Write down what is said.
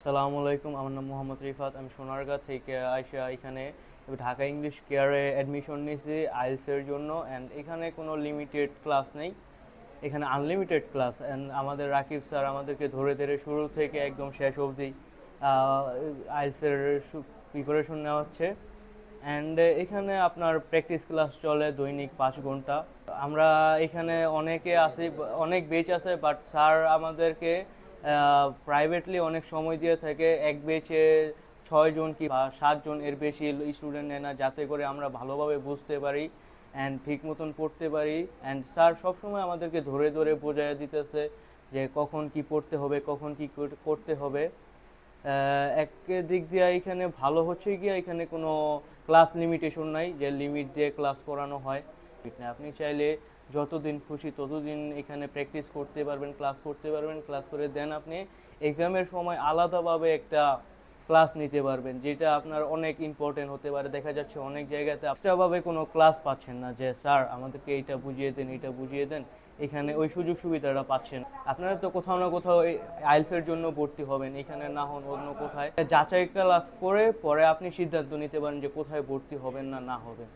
আসসালামু আলাইকুম, আমার নাম মোহাম্মদ রিফাত। আমি সোনারগাঁ থেকে আইসা এখানে ঢাকা ইংলিশ কেয়ারে অ্যাডমিশন নিয়েছি আইএলসের জন্য। অ্যান্ড এখানে কোনো লিমিটেড ক্লাস নেই, এখানে আনলিমিটেড ক্লাস। অ্যান্ড আমাদের রাকিব স্যার আমাদেরকে ধরে ধরে শুরু থেকে একদম শেষ অবধি আইএলসের প্রিপারেশন নেওয়া হচ্ছে। অ্যান্ড এখানে আপনার প্র্যাকটিস ক্লাস চলে দৈনিক 5 ঘন্টা। আমরা এখানে অনেকে আছি, অনেক বেচ আছে, বাট স্যার আমাদেরকে প্রাইভেটলি অনেক সময় দিয়ে থাকে। এক বেচে 6 জন কি 7 জন, এর বেশি স্টুডেন্ট নেয় না, যাতে করে আমরা ভালোভাবে বুঝতে পারি অ্যান্ড ঠিক মতন পড়তে পারি। অ্যান্ড স্যার সবসময় আমাদেরকে ধরে ধরে বোঝায় দিতেছে যে কখন কি পড়তে হবে, কখন কি করতে হবে। এক দিক দিয়ে এখানে ভালো হচ্ছে গিয়ে এখানে কোনো ক্লাস লিমিটেশন নাই যে লিমিট দিয়ে ক্লাস করানো হয়। আপনি চাইলে যতদিন খুশি ততদিন এখানে প্র্যাকটিস করতে পারবেন, ক্লাস করতে পারবেন। ক্লাস করে দেন আপনি এক্সামের সময় আলাদাভাবে একটা ক্লাস নিতে পারবেন, যেটা আপনার অনেক ইম্পর্টেন্ট হতে পারে। দেখা যাচ্ছে অনেক জায়গাতে এক্সট্রাভাবে কোনো ক্লাস পাচ্ছেন না, যে স্যার আমাদেরকে এইটা বুঝিয়ে দেন, এইটা বুঝিয়ে দেন, এখানে ওই সুযোগ সুবিধাটা পাচ্ছেন। আপনারা তো কোথাও না কোথাও আইএলটিএস এর জন্য ভর্তি হবেন, এখানে না হন অন্য কোথায়। যাচাই ক্লাস করে পরে আপনি সিদ্ধান্ত নিতে পারেন যে কোথায় ভর্তি হবেন না না হবেন।